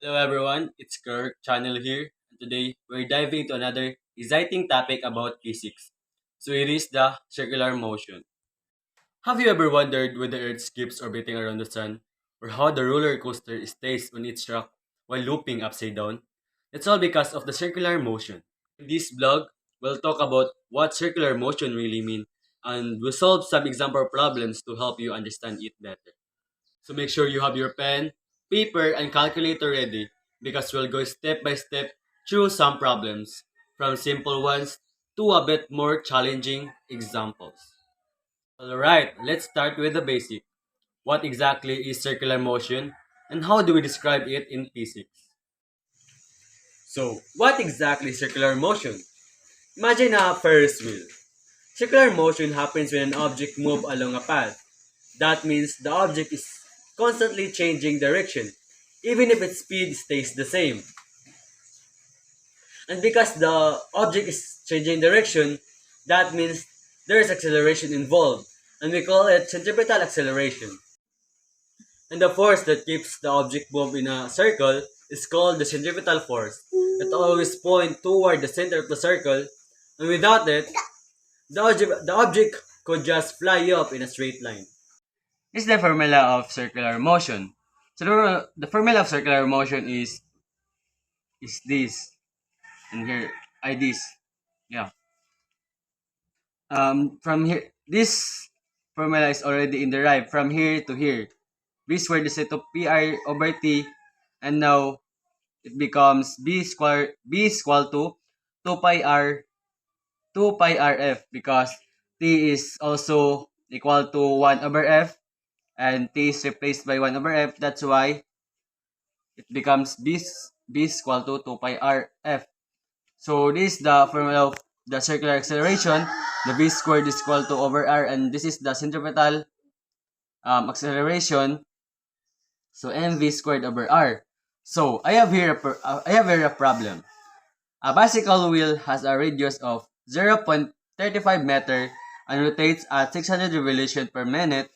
Hello everyone, it's Kirk Channel here. And today we're diving into another exciting topic about physics. So it is the circular motion. Have you ever wondered why the Earth keeps orbiting around the sun, or how the roller coaster stays on its track while looping upside down? It's all because of the circular motion. In this blog, we'll talk about what circular motion really means, and we'll solve some example problems to help you understand it better. So make sure you have your pen, paper, and calculator ready because we'll go step by step through some problems, from simple ones to a bit more challenging examples. Alright, let's start with the basic. What exactly is circular motion and how do we describe it in physics? So, what exactly is circular motion? Imagine a Ferris wheel. Circular motion happens when an object moves along a path. That means the object is constantly changing direction, even if its speed stays the same. And because the object is changing direction, that means there is acceleration involved, and we call it centripetal acceleration. And the force that keeps the object move in a circle is called the centripetal force. It always points toward the center of the circle, and without it, the object could just fly up in a straight line. This is the formula of circular motion. So the formula of circular motion is this, and here I this. Yeah. From here, this formula is already in the right from here to here. B squared is equal to pi over t, and now it becomes b is equal to 2 pi r 2 pi rf because t is also equal to 1 over f and t is replaced by 1 over f. That's why it becomes b is equal to 2 pi r f. So this is the formula of the circular acceleration. The v squared is equal to over r, and this is the centripetal acceleration. So mv squared over r. So I have here a problem. A bicycle wheel has a radius of 0.35 meter and rotates at 600 revolutions per minute.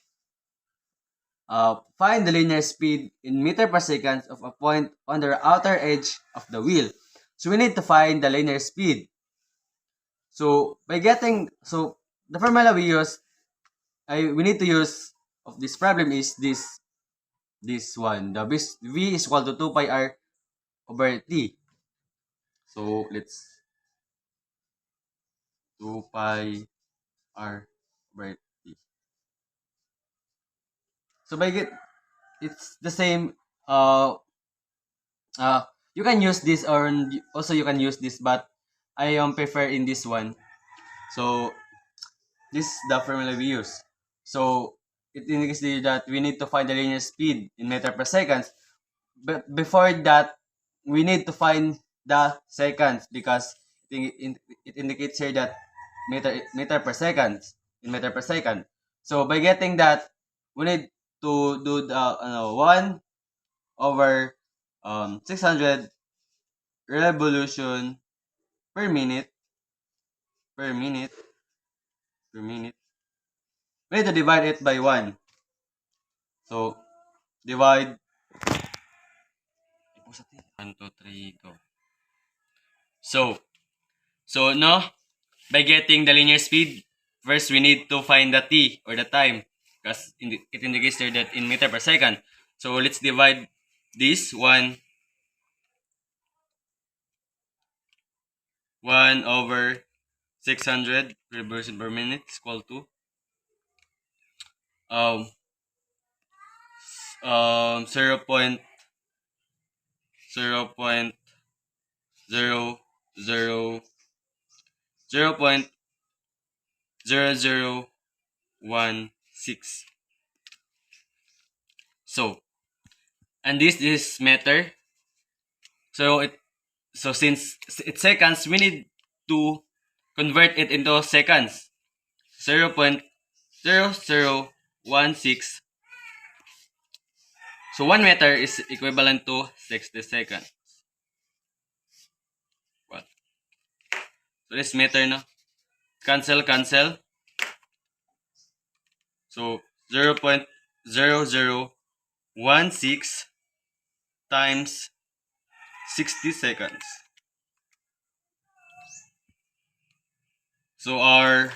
Find the linear speed in meter per second of a point on the outer edge of the wheel. So we need to find the linear speed. So the formula we need to use of this problem is this one. The v is equal to 2 pi r over t. So let's 2 pi r over t. So it's the same. You can use this, or also you can use this, but I prefer in this one. So this is the formula we use. So it indicates that we need to find the linear speed in meter per second. But before that, we need to find the seconds because it indicates here that meter per second in meter per second. So by getting that, we need to do the 1 over 600 revolution per minute per minute per minute. We need to divide it by 1. So divide 1, 2, 3, go. So no, by getting the linear speed, first we need to find the t or the time because it indicates there that in meter per second. So let's divide this 1 over 600 revolution per minute is equal to um 0.000016. So and this is meter. So since it's seconds, we need to convert it into seconds. 0.0016. So 1 meter is equivalent to 60 seconds. What? So this meter no? Cancel. So 0.0016 times 60 seconds. So our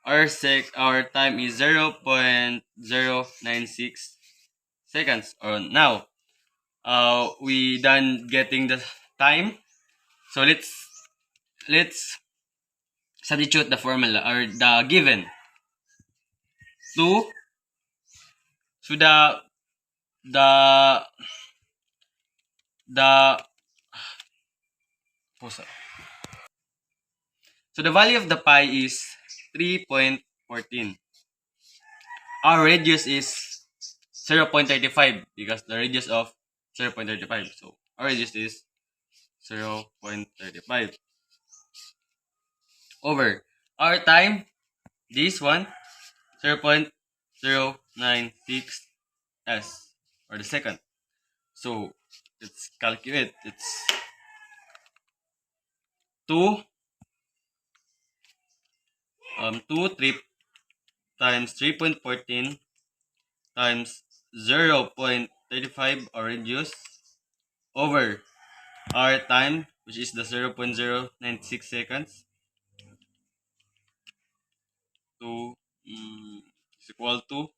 time is 0.096 seconds. Or now, we done getting the time. So let's substitute the formula or the given. 2. So the the so the value of the pi is 3.14. Our radius is 0.35 because the radius of 0.35. So our radius is 0.35 over our time, this one, 0.096 s or the second. So let's calculate. It's 2 3 times 3.14 times 0.35 or radius over our time, which is the 0.096 seconds, to is equal to,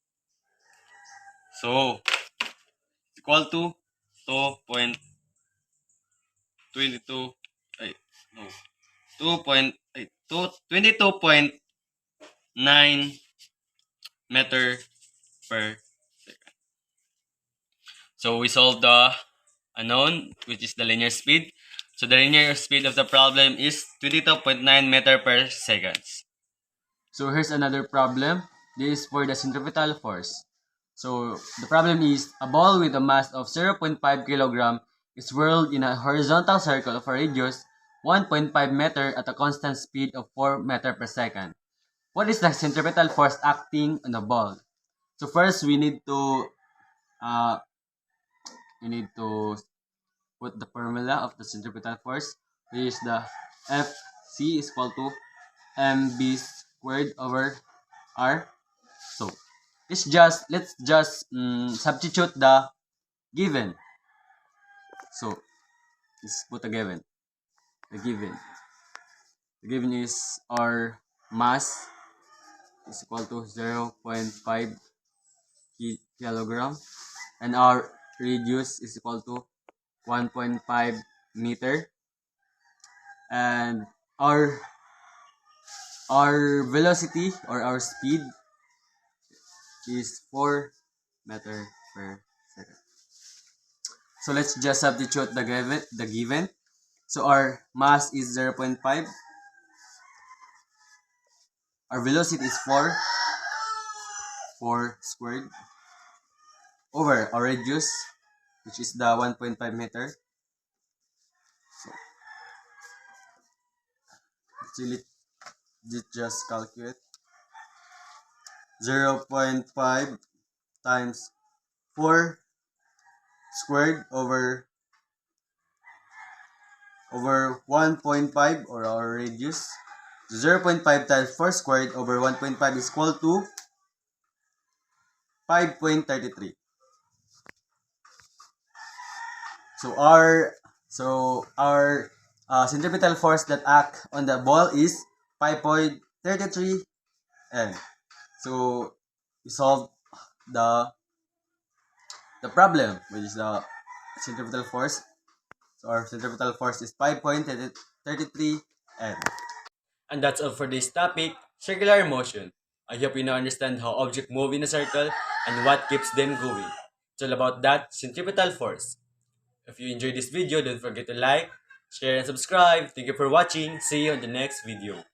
so it's equal to 2.22, no, 22.9 meter per second. So we solved the unknown, which is the linear speed. So the linear speed of the problem is 22.9 meter per seconds. So here's another problem. This is for the centripetal force. So the problem is a ball with a mass of 0.5 kilogram is whirled in a horizontal circle of a radius 1.5 meter at a constant speed of 4 meter per second. What is the centripetal force acting on the ball? So first we need to put the formula of the centripetal force, which is the Fc is equal to mb squared over r. So let's just substitute the given. So let's put a given. The given is our mass is equal to 0.5 kilogram and our radius is equal to 1.5 meter, and our velocity or our speed is 4 meter per second. So let's just substitute the given. So our mass is 0.5. Our velocity is 4 squared over our radius, which is the 1.5 meter. So let's just calculate. 0.5 times 4 squared over 1.5 or our radius. 0.5 times 4 squared over 1.5 is equal to 5.33. So our centripetal force that act on the ball is 5.33 N. So we solved the problem, which is the centripetal force. So our centripetal force is 5.33 N. And that's all for this topic, circular motion. I hope you now understand how objects move in a circle and what keeps them going. It's all about that centripetal force. If you enjoyed this video, don't forget to like, share, and subscribe. Thank you for watching. See you on the next video.